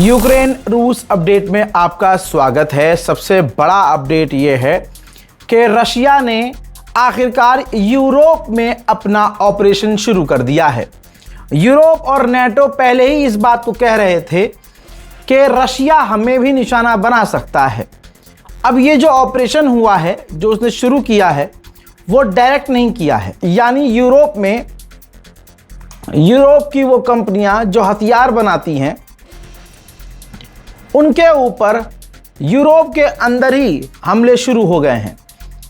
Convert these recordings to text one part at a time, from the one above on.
Ukraine रूस update में आपका स्वागत है। सबसे बड़ा अपडेट ये है कि रशिया ने आखिरकार यूरोप में अपना ऑपरेशन शुरू कर दिया है। यूरोप और नेटो पहले ही इस बात को कह रहे थे कि रशिया हमें भी निशाना बना सकता है। अब ये जो ऑपरेशन हुआ है, जो उसने शुरू किया है, वो डायरेक्ट नहीं किया है। यानी यूरोप की वो कंपनियां जो हथियार बनाती हैं, उनके ऊपर यूरोप के अंदर ही हमले शुरू हो गए हैं।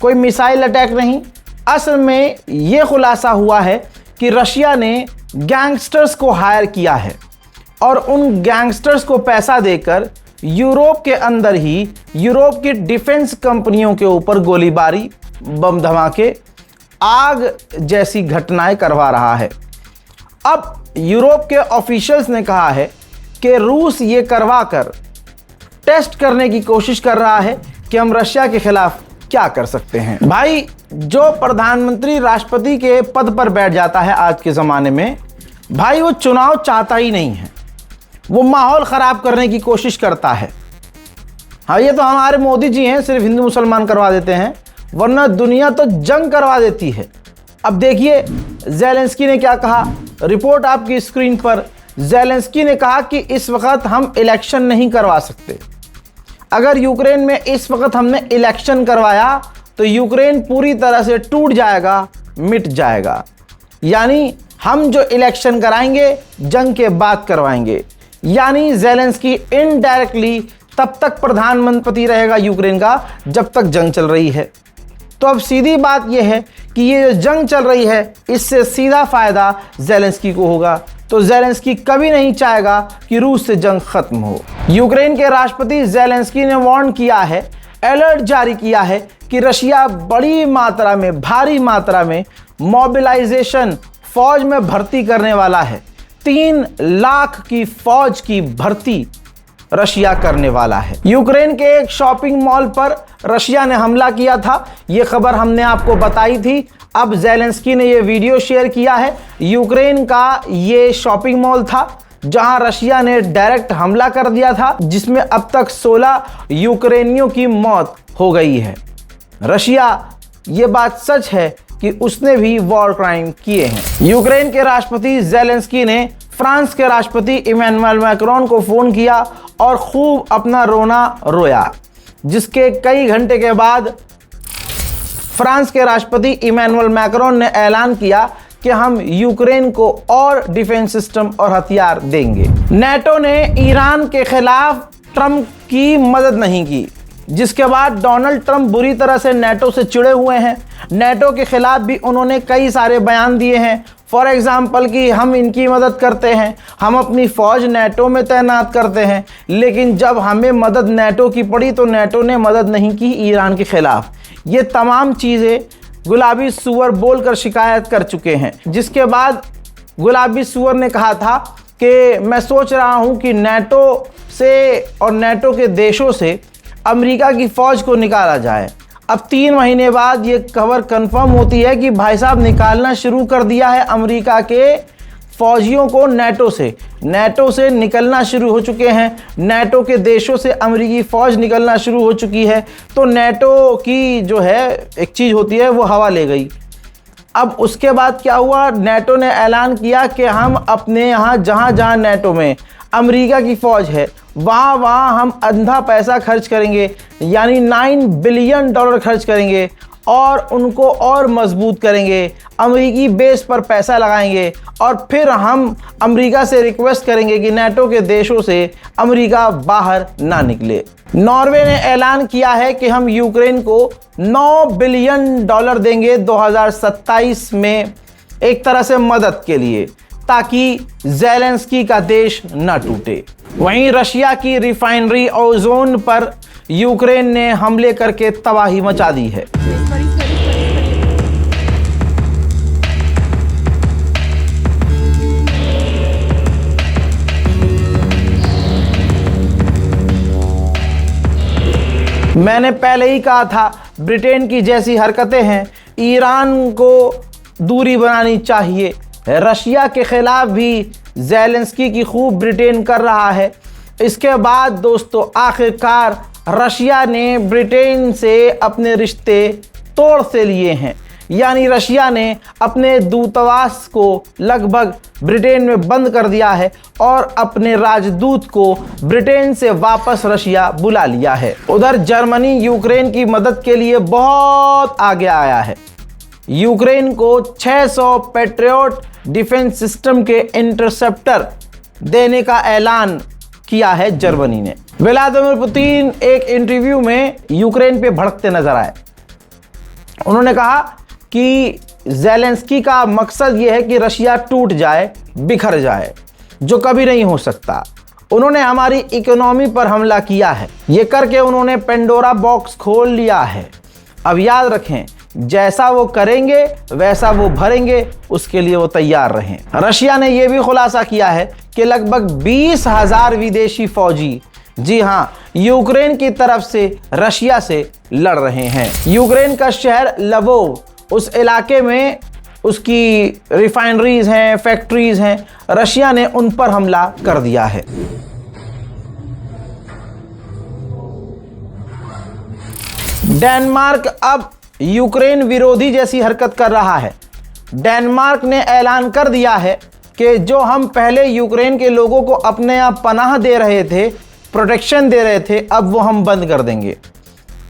कोई मिसाइल अटैक नहीं। असल में ये खुलासा हुआ है कि रशिया ने गैंगस्टर्स को हायर किया है और उन गैंगस्टर्स को पैसा देकर यूरोप के अंदर ही यूरोप की डिफेंस कंपनियों के ऊपर गोलीबारी, बम धमाके, आग जैसी घटनाएं करवा रहा है। अब यूरोप के ऑफिशियल्स ने कहा है कि रूस ये करवा कर टेस्ट करने की कोशिश कर रहा है कि हम रशिया के खिलाफ क्या कर सकते हैं। भाई, जो प्रधानमंत्री राष्ट्रपति के पद पर बैठ जाता है आज के ज़माने में, भाई वो चुनाव चाहता ही नहीं है, वो माहौल ख़राब करने की कोशिश करता है। हाँ, ये तो हमारे मोदी जी हैं, सिर्फ हिंदू मुसलमान करवा देते हैं, वरना दुनिया तो जंग करवा देती है। अब देखिए ज़ेलेंस्की ने क्या कहा, रिपोर्ट आपकी स्क्रीन पर। ज़ेलेंस्की ने कहा कि इस वक्त हम इलेक्शन नहीं करवा सकते। अगर यूक्रेन में इस वक्त हमने इलेक्शन करवाया तो यूक्रेन पूरी तरह से टूट जाएगा, मिट जाएगा। यानी हम जो इलेक्शन कराएंगे जंग के बाद करवाएंगे। यानी ज़ेलेंस्की इनडायरेक्टली तब तक प्रधानमंत्री रहेगा यूक्रेन का जब तक जंग चल रही है। तो अब सीधी बात यह है कि ये जो जंग चल रही है, इससे सीधा फ़ायदा ज़ेलेंस्की को होगा। तो ज़ेलेंस्की कभी नहीं चाहेगा कि रूस से जंग खत्म हो। यूक्रेन के राष्ट्रपति ज़ेलेंस्की ने वार्न किया है, अलर्ट जारी किया है कि रशिया बड़ी मात्रा में, भारी मात्रा में मोबिलाइजेशन, फौज में भर्ती करने वाला है। 3 लाख की फौज की भर्ती रशिया करने वाला है। यूक्रेन के एक शॉपिंग मॉल पर रशिया ने हमला किया था, ये खबर हमने आपको बताई थी। अब ज़ेलेंस्की ने ये वीडियो शेयर किया है। यूक्रेन का ये शॉपिंग मॉल था जहां रशिया ने डायरेक्ट हमला कर दिया था, जिसमें अब तक 16 यूक्रेनियों की मौत हो गई है। रशिया, ये बात सच है कि उसने भी वॉर क्राइम किए हैं। यूक्रेन के राष्ट्रपति ज़ेलेंस्की ने फ्रांस के राष्ट्रपति इमैनुअल मैक्रोन को फ़ोन किया और खूब अपना रोना रोया, जिसके कई घंटे के बाद फ्रांस के राष्ट्रपति इमैनुअल मैक्रोन ने ऐलान किया कि हम यूक्रेन को और डिफेंस सिस्टम और हथियार देंगे। नेटो ने ईरान के खिलाफ ट्रंप की मदद नहीं की, जिसके बाद डोनाल्ड ट्रंप बुरी तरह से नेटो से चिढ़े हुए हैं। नेटो के खिलाफ भी उन्होंने कई सारे बयान दिए हैं। फॉर एग्जाम्पल कि हम इनकी मदद करते हैं, हम अपनी फ़ौज नेटो में तैनात करते हैं, लेकिन जब हमें मदद नेटो की पड़ी तो नेटो ने मदद नहीं की ईरान के खिलाफ। ये तमाम चीज़ें गुलाबी सूअर बोलकर शिकायत कर चुके हैं। जिसके बाद गुलाबी सूअर ने कहा था कि मैं सोच रहा हूं कि नेटो से और नेटो के देशों से अमेरिका की फ़ौज को निकाला जाए। अब 3 महीने बाद ये खबर कंफर्म होती है कि भाई साहब निकालना शुरू कर दिया है अमेरिका के फ़ौजियों को नेटो से निकलना शुरू हो चुके हैं। नेटो के देशों से अमेरिकी फ़ौज निकलना शुरू हो चुकी है। तो नेटो की जो है एक चीज़ होती है, वो हवा ले गई। अब उसके बाद क्या हुआ, नेटो ने ऐलान किया कि हम अपने यहाँ जहाँ जहाँ नेटो में अमेरिका की फ़ौज है वहाँ हम अंधा पैसा खर्च करेंगे, यानी $9 बिलियन खर्च करेंगे और उनको और मजबूत करेंगे, अमेरिकी बेस पर पैसा लगाएंगे और फिर हम अमेरिका से रिक्वेस्ट करेंगे कि नेटो के देशों से अमेरिका बाहर ना निकले। नॉर्वे ने ऐलान किया है कि हम यूक्रेन को $9 बिलियन देंगे 2027 में, एक तरह से मदद के लिए, ताकि ज़ेलेंस्की का देश न टूटे। वहीं रशिया की रिफाइनरी ओज़ोन पर यूक्रेन ने हमले करके तबाही मचा दी है। मैंने पहले ही कहा था, ब्रिटेन की जैसी हरकतें हैं, ईरान को दूरी बनानी चाहिए। रशिया के खिलाफ भी ज़ेलेंस्की की खूब ब्रिटेन कर रहा है। इसके बाद दोस्तों आखिरकार रशिया ने ब्रिटेन से अपने रिश्ते तोड़ से लिए हैं, यानी रशिया ने अपने दूतावास को लगभग ब्रिटेन में बंद कर दिया है और अपने राजदूत को ब्रिटेन से वापस रशिया बुला लिया है। उधर जर्मनी यूक्रेन की मदद के लिए बहुत आगे आया है। यूक्रेन को 600 पैट्रियट डिफेंस सिस्टम के इंटरसेप्टर देने का ऐलान किया है जर्मनी ने। व्लादिमीर पुतिन एक इंटरव्यू में यूक्रेन पे भड़कते नजर आए। उन्होंने कहा कि ज़ेलेंस्की का मकसद यह है कि रशिया टूट जाए, बिखर जाए, जो कभी नहीं हो सकता। उन्होंने हमारी इकोनॉमी पर हमला किया है, ये करके उन्होंने पेंडोरा बॉक्स खोल लिया है। अब याद रखें, जैसा वो करेंगे वैसा वो भरेंगे, उसके लिए वो तैयार रहें। रशिया ने यह भी खुलासा किया है कि लगभग 20,000 विदेशी फौजी, जी हाँ, यूक्रेन की तरफ से रशिया से लड़ रहे हैं। यूक्रेन का शहर लवोव, उस इलाके में उसकी रिफाइनरीज हैं, फैक्ट्रीज हैं, रशिया ने उन पर हमला कर दिया है। डेनमार्क अब यूक्रेन विरोधी जैसी हरकत कर रहा है। डेनमार्क ने ऐलान कर दिया है कि जो हम पहले यूक्रेन के लोगों को अपने यहाँ पनाह दे रहे थे, प्रोटेक्शन दे रहे थे, अब वो हम बंद कर देंगे।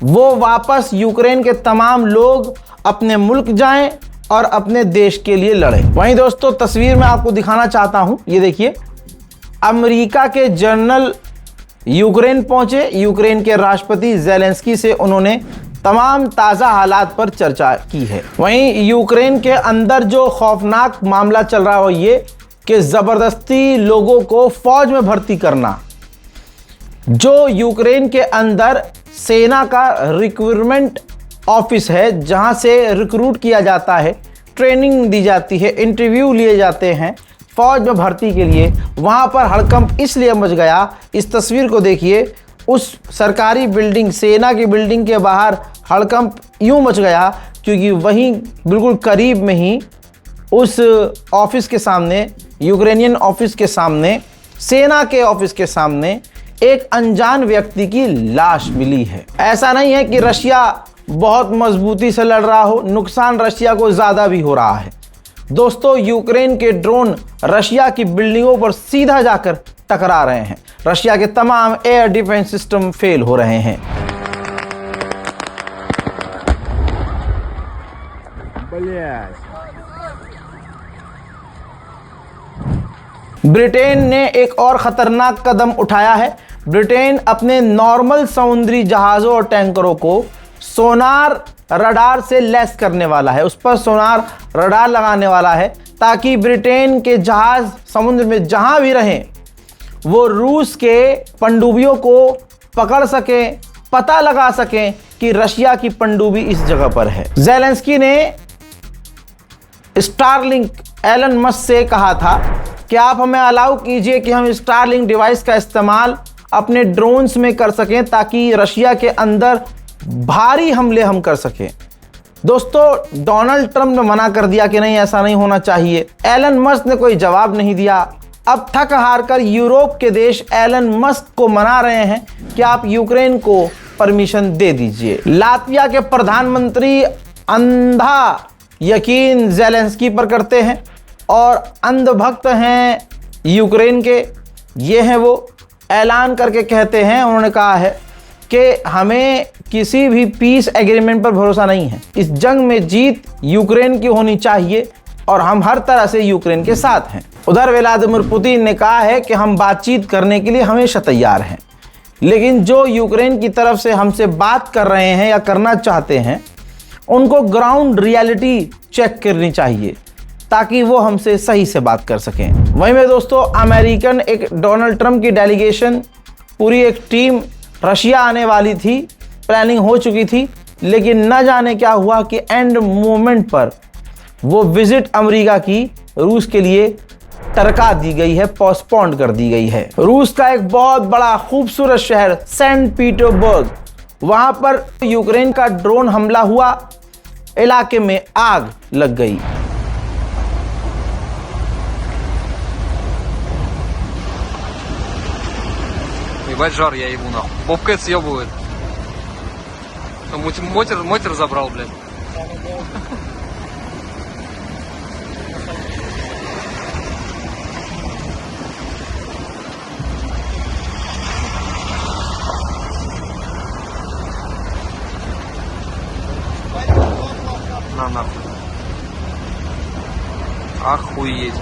वो वापस यूक्रेन के तमाम लोग अपने मुल्क जाएं और अपने देश के लिए लड़ें। वहीं दोस्तों तस्वीर में आपको दिखाना चाहता हूं, ये देखिए, अमेरिका के जनरल यूक्रेन पहुंचे। यूक्रेन के राष्ट्रपति ज़ेलेंस्की से उन्होंने तमाम ताज़ा हालात पर चर्चा की है। वहीं यूक्रेन के अंदर जो खौफनाक मामला चल रहा हो ये कि ज़बरदस्ती लोगों को फौज में भर्ती करना। जो यूक्रेन के अंदर सेना का रिक्रूटमेंट ऑफिस है, जहां से रिक्रूट किया जाता है, ट्रेनिंग दी जाती है, इंटरव्यू लिए जाते हैं फौज में भर्ती के लिए, वहां पर हड़कंप इसलिए मच गया। इस तस्वीर को देखिए, उस सरकारी बिल्डिंग, सेना की बिल्डिंग के बाहर हड़कंप यूं मच गया क्योंकि वहीं बिल्कुल करीब में ही उस ऑफिस के सामने, यूक्रेनियन ऑफिस के सामने, सेना के ऑफिस के सामने एक अनजान व्यक्ति की लाश मिली है। ऐसा नहीं है कि रशिया बहुत मजबूती से लड़ रहा हो, नुकसान रशिया को ज़्यादा भी हो रहा है। दोस्तों यूक्रेन के ड्रोन रशिया की बिल्डिंगों पर सीधा जाकर टकरा रहे हैं। रशिया के तमाम एयर डिफेंस सिस्टम फेल हो रहे हैं। ब्रिटेन ने एक और खतरनाक कदम उठाया है। ब्रिटेन अपने नॉर्मल समुद्री जहाज़ों और टैंकरों को सोनार रडार से लैस करने वाला है, उस पर सोनार रडार लगाने वाला है, ताकि ब्रिटेन के जहाज़ समुद्र में जहां भी रहें वो रूस के पनडुब्बियों को पकड़ सकें, पता लगा सकें कि रशिया की पनडुब्बी इस जगह पर है। ज़ेलेंस्की ने स्टारलिंक एलन मस्क से कहा था कि आप हमें अलाउ कीजिए कि हम स्टारलिंक डिवाइस का इस्तेमाल अपने ड्रोन्स में कर सकें, ताकि रशिया के अंदर भारी हमले हम कर सकें। दोस्तों डोनाल्ड ट्रंप ने मना कर दिया कि नहीं, ऐसा नहीं होना चाहिए। एलन मस्क ने कोई जवाब नहीं दिया। अब थक हार कर यूरोप के देश एलन मस्क को मना रहे हैं कि आप यूक्रेन को परमिशन दे दीजिए। लातविया के प्रधानमंत्री अंधा यकीन ज़ेलेंस्की पर करते हैं और अंधभक्त हैं यूक्रेन के। ये हैं वो, ऐलान करके कहते हैं, उन्होंने कहा है कि हमें किसी भी पीस एग्रीमेंट पर भरोसा नहीं है। इस जंग में जीत यूक्रेन की होनी चाहिए और हम हर तरह से यूक्रेन के साथ हैं। उधर व्लादिमीर पुतिन ने कहा है कि हम बातचीत करने के लिए हमेशा तैयार हैं, लेकिन जो यूक्रेन की तरफ से हमसे बात कर रहे हैं या करना चाहते हैं उनको ग्राउंड रियलिटी चेक करनी चाहिए, ताकि वो हमसे सही से बात कर सकें। वहीं में दोस्तों अमेरिकन एक डोनाल्ड ट्रंप की डेलीगेशन, पूरी एक टीम रशिया आने वाली थी, प्लानिंग हो चुकी थी, लेकिन न जाने क्या हुआ कि एंड मोमेंट पर वो विजिट अमेरिका की रूस के लिए टरका दी गई है, पोस्टपोन्ड कर दी गई है। रूस का एक बहुत बड़ा खूबसूरत शहर सेंट पीटर्सबर्ग, वहां पर यूक्रेन का ड्रोन हमला हुआ, इलाके में आग लग गई। Ебать жар я ебу нахуй. Бобкэт съебывает. Мотор забрал, блядь. На нахуй. Охуеть.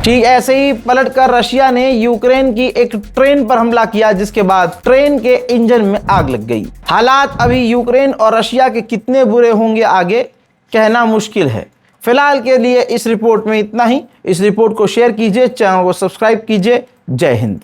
ठीक ऐसे ही पलटकर रशिया ने यूक्रेन की एक ट्रेन पर हमला किया, जिसके बाद ट्रेन के इंजन में आग लग गई। हालात अभी यूक्रेन और रशिया के कितने बुरे होंगे आगे कहना मुश्किल है। फिलहाल के लिए इस रिपोर्ट में इतना ही। इस रिपोर्ट को शेयर कीजिए, चैनल को सब्सक्राइब कीजिए। जय हिंद।